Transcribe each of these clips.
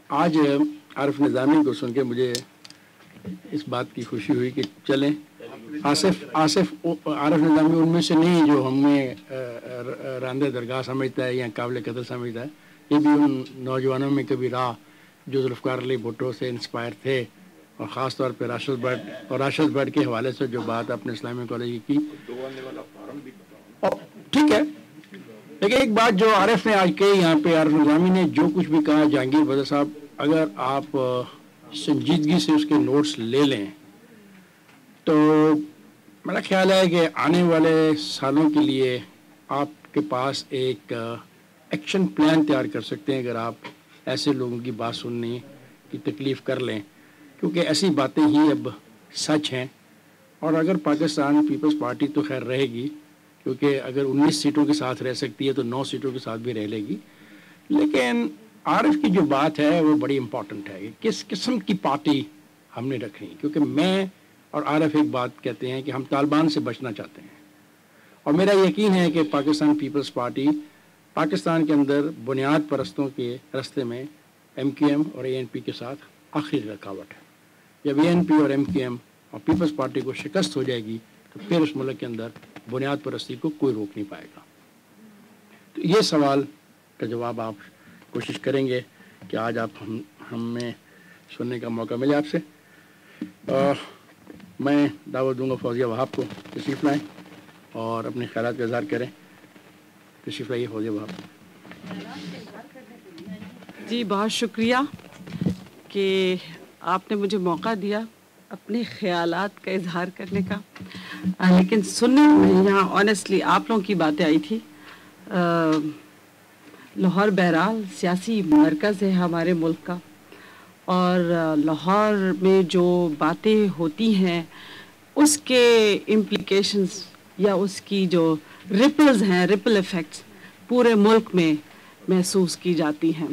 آج عارف نظامی کو سن کے مجھے اس بات کی خوشی ہوئی کہ چلیں عارف نظامی ان میں سے نہیں جو ہمیں راندہ درگاہ سمجھتا ہے یا قابل قدر سمجھتا ہے. یہ بھی ان نوجوانوں میں کبھی رہا جو ذوالفقار علی بھٹو سے انسپائر تھے, اور خاص طور پہ راشد بٹ کے حوالے سے جو بات اپنے اسلامی کالج کی. ٹھیک ہے, لیکن ایک بات جو عارف نے آج کہی یہاں پہ, عارف نظامی نے جو کچھ بھی کہا, جہانگیر بدر صاحب, اگر آپ سنجیدگی سے اس کے نوٹس لے لیں تو میرا خیال ہے کہ آنے والے سالوں کے لیے آپ کے پاس ایک ایکشن پلان تیار کر سکتے ہیں اگر آپ ایسے لوگوں کی بات سننے کی تکلیف کر لیں, کیونکہ ایسی باتیں ہی اب سچ ہیں. اور اگر پاکستان پیپلز پارٹی تو خیر رہے گی, کیونکہ اگر 19 سیٹوں کے ساتھ رہ سکتی ہے تو 9 سیٹوں کے ساتھ بھی رہ لے گی. لیکن عارف کی جو بات ہے وہ بڑی امپورٹنٹ ہے کہ کس قسم کی پارٹی ہم نے رکھنی, کیونکہ میں اور عارف ایک بات کہتے ہیں کہ ہم طالبان سے بچنا چاہتے ہیں, اور میرا یقین ہے کہ پاکستان پیپلز پارٹی پاکستان کے اندر بنیاد پرستوں کے رستے میں MQM اور ANP کے ساتھ آخری رکاوٹ ہے. جب ANP اور MQM اور پیپلز پارٹی کو شکست ہو جائے گی تو پھر اس ملک کے اندر بنیاد پرستی کو کوئی روک نہیں پائے گا. تو یہ سوال کا جواب آپ کوشش کریں گے کہ آج آپ ہمیں سننے کا موقع ملے آپ سے. میں دعوت دوں گا فوزیہ وہاب کو تشریف لائیں اور اپنے خیالات کا اظہار کریں. تشریف لائیے فوزیہ وہاب. جی بہت شکریہ کہ آپ نے مجھے موقع دیا اپنے خیالات کا اظہار کرنے کا. لیکن سننے میں یہاں آنیسٹلی آپ لوگوں کی باتیں آئی تھی. لاہور بہرحال سیاسی مرکز ہے ہمارے ملک کا, اور لاہور میں جو باتیں ہوتی ہیں اس کے امپلیکیشنز یا اس کی جو ریپلز ہیں, ریپل ایفیکٹس پورے ملک میں محسوس کی جاتی ہیں.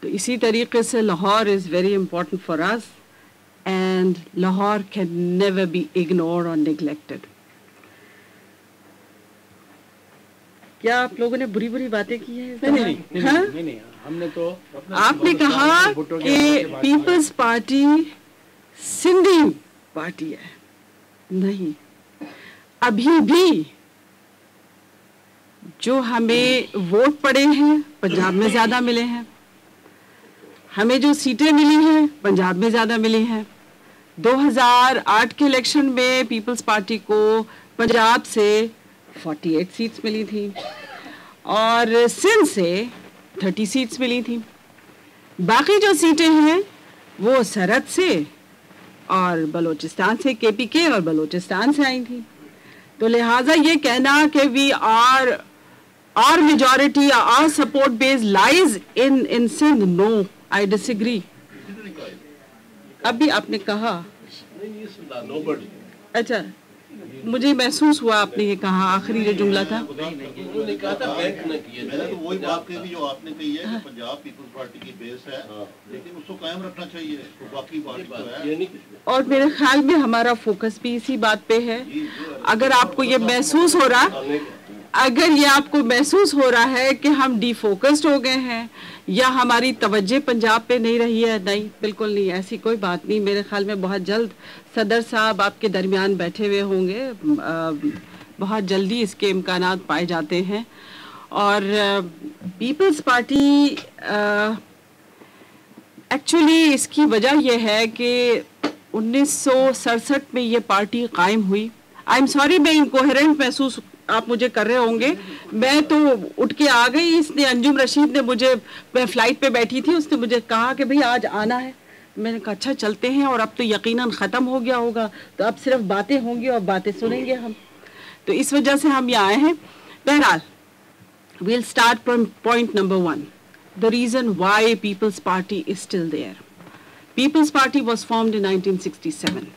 تو اسی طریقے سے Lahore is very important for us, and Lahore can never be ignored or neglected. کیا آپ لوگوں نے بری بری باتیں کی ہیں؟ نہیں, ہم نے تو آپ نے کہا کہ پیپلز پارٹی سندھی پارٹی ہے. نہیں, ابھی بھی جو ہمیں ووٹ پڑے ہیں پنجاب میں زیادہ ملے ہیں, ہمیں جو سیٹیں ملی ہیں پنجاب میں زیادہ ملی ہیں. 2008 کے الیکشن میں پیپلز پارٹی کو پنجاب سے 48 سیٹس ملی تھیں اور سندھ سے 30 سیٹس ملی تھیں. باقی جو سیٹیں ہیں وہ سرحد سے اور بلوچستان سے, KPK اور بلوچستان سے آئی تھیں. تو لہٰذا یہ کہنا کہ we are our majority, our support base lies in Sindh, no, I disagree. ابھی آپ نے کہا, اچھا مجھے محسوس ہوا آپ نے یہ کہا, آخری جو جملہ تھا اور میرے خیال میں ہمارا فوکس بھی اسی بات پہ ہے. اگر آپ کو یہ محسوس ہو رہا, اگر یہ آپ کو محسوس ہو رہا ہے کہ ہم ڈی فوکسڈ ہو گئے ہیں یا ہماری توجہ پنجاب پہ نہیں رہی ہے, نہیں, بالکل نہیں, ایسی کوئی بات نہیں. میرے خیال میں بہت جلد صدر صاحب آپ کے درمیان بیٹھے ہوئے ہوں گے, بہت جلدی اس کے امکانات پائے جاتے ہیں. اور پیپلز پارٹی ایکچولی اس کی وجہ یہ ہے کہ 1967 میں یہ پارٹی قائم ہوئی. آئی ایم سوری, میں انکوہرنٹ محسوس آپ مجھے کر رہے ہوں گے, میں تو اٹھ کے آ گئی. اس نے انجم رشید نے مجھے, میں فلائٹ پہ بیٹھی تھی, اس نے مجھے کہا کہ بھئی آج آنا ہے. میں نے کہا اچھا چلتے ہیں, اور اب تو یقیناً ختم ہو گیا ہوگا, تو اب صرف باتیں ہوں گی اور باتیں سنیں گے ہم, تو اس وجہ سے ہم یہاں آئے ہیں. بہرحال we'll start from point number 1, the reason why People's Party is still there. People's Party was formed in 1967,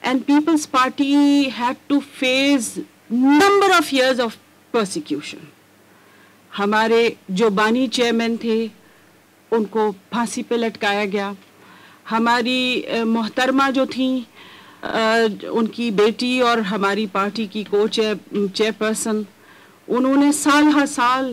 and People's Party had to face number of years of persecution. ہمارے جو بانی چیئرمین تھے ان کو پھانسی پہ لٹکایا گیا. ہماری محترمہ جو تھیں, ان کی بیٹی اور ہماری پارٹی کی چیئر پرسن, انہوں نے سال ہر سال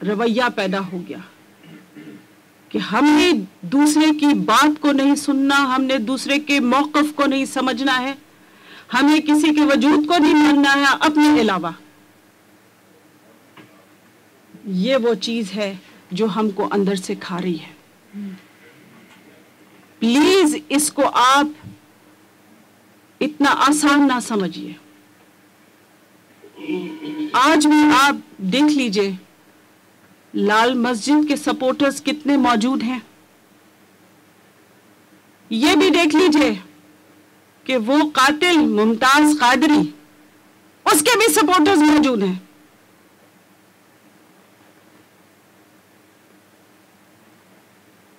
رویہ پیدا ہو گیا کہ ہم نے دوسرے کی بات کو نہیں سننا, ہم نے دوسرے کے موقف کو نہیں سمجھنا ہے, ہمیں کسی کے وجود کو نہیں ماننا ہے اپنے علاوہ. یہ وہ چیز ہے جو ہم کو اندر سے کھا رہی ہے. پلیز اس کو آپ اتنا آسان نہ سمجھیے. آج بھی آپ دیکھ لیجئے لال مسجد کے سپورٹرز کتنے موجود ہیں. یہ بھی دیکھ لیجئے کہ وہ قاتل ممتاز قادری, اس کے بھی سپورٹرز موجود ہیں.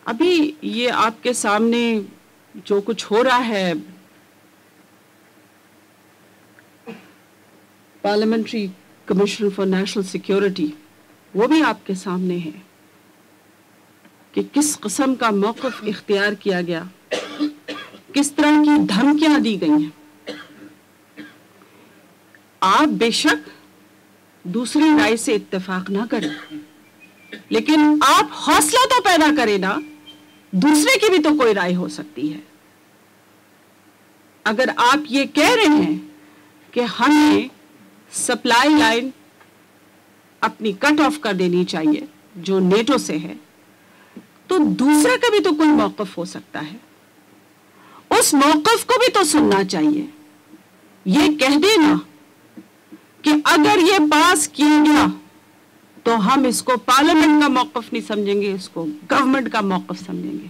ابھی یہ آپ کے سامنے جو کچھ ہو رہا ہے, parliamentary commission for national security, وہ بھی آپ کے سامنے ہے کہ کس قسم کا موقف اختیار کیا گیا, کس طرح کی دھمکیاں دی گئی ہیں. آپ بے شک دوسری رائے سے اتفاق نہ کریں, لیکن آپ حوصلہ تو پیدا کریں نا, دوسرے کی بھی تو کوئی رائے ہو سکتی ہے. اگر آپ یہ کہہ رہے ہیں کہ ہمیں سپلائی لائن اپنی کٹ آف کر دینی چاہیے جو نیٹو سے ہے, تو دوسرے کا بھی تو کوئی موقف ہو سکتا ہے, اس موقف کو بھی تو سننا چاہیے. یہ کہہ دینا کہ اگر یہ پاس کیا گیا تو ہم اس کو پارلیمنٹ کا موقف نہیں سمجھیں گے, اس کو گورنمنٹ کا موقف سمجھیں گے.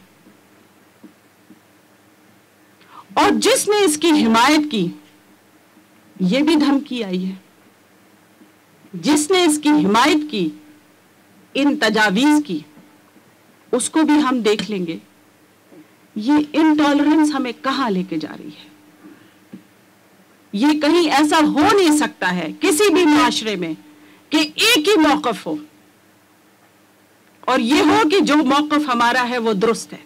اور جس نے اس کی حمایت کی, یہ بھی دھمکی آئی ہے, جس نے اس کی حمایت کی, ان تجاویز کی, اس کو بھی ہم دیکھ لیں گے. یہ انٹالرنس ہمیں کہاں لے کے جا رہی ہے؟ یہ کہیں ایسا ہو نہیں سکتا ہے کسی بھی معاشرے میں کہ ایک ہی موقف ہو, اور یہ ہو کہ جو موقف ہمارا ہے وہ درست ہے.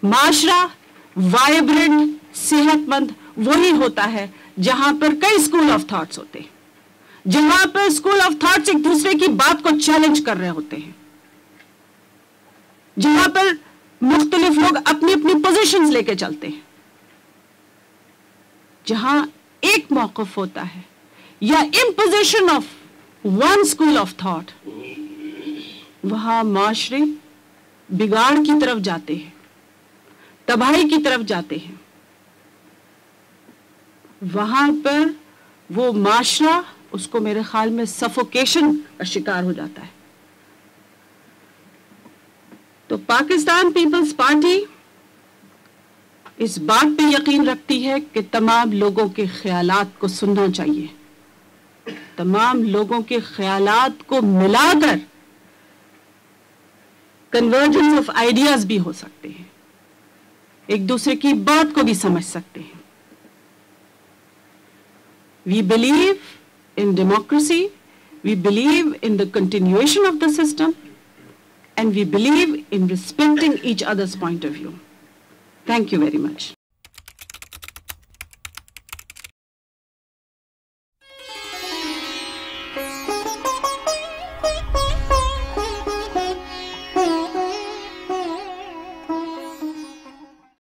معاشرہ وائبرنٹ, صحت مند وہی ہوتا ہے جہاں پر کئی اسکول آف تھاٹس ہوتے ہیں, جہاں پر اسکول آف تھاٹس ایک دوسرے کی بات کو چیلنج کر رہے ہوتے ہیں, جہاں پر مختلف لوگ اپنی اپنی پوزیشنز لے کے چلتے ہیں. جہاں ایک موقف ہوتا ہے یا imposition of one school of thought, وہاں معاشرے بگاڑ کی طرف جاتے ہیں, تباہی کی طرف جاتے ہیں. وہاں پر وہ معاشرہ, اس کو میرے خیال میں سفوکیشن کا شکار ہو جاتا ہے. تو پاکستان پیپلز پارٹی اس بات پہ یقین رکھتی ہے کہ تمام لوگوں کے خیالات کو سننا چاہیے, تمام لوگوں کے خیالات کو ملا کر کنورجنس آف آئیڈیاز بھی ہو سکتے ہیں, ایک دوسرے کی بات کو بھی سمجھ سکتے ہیں. We believe in democracy, we believe in the continuation of the system, and we believe in respecting each other's point of view. Thank you very much.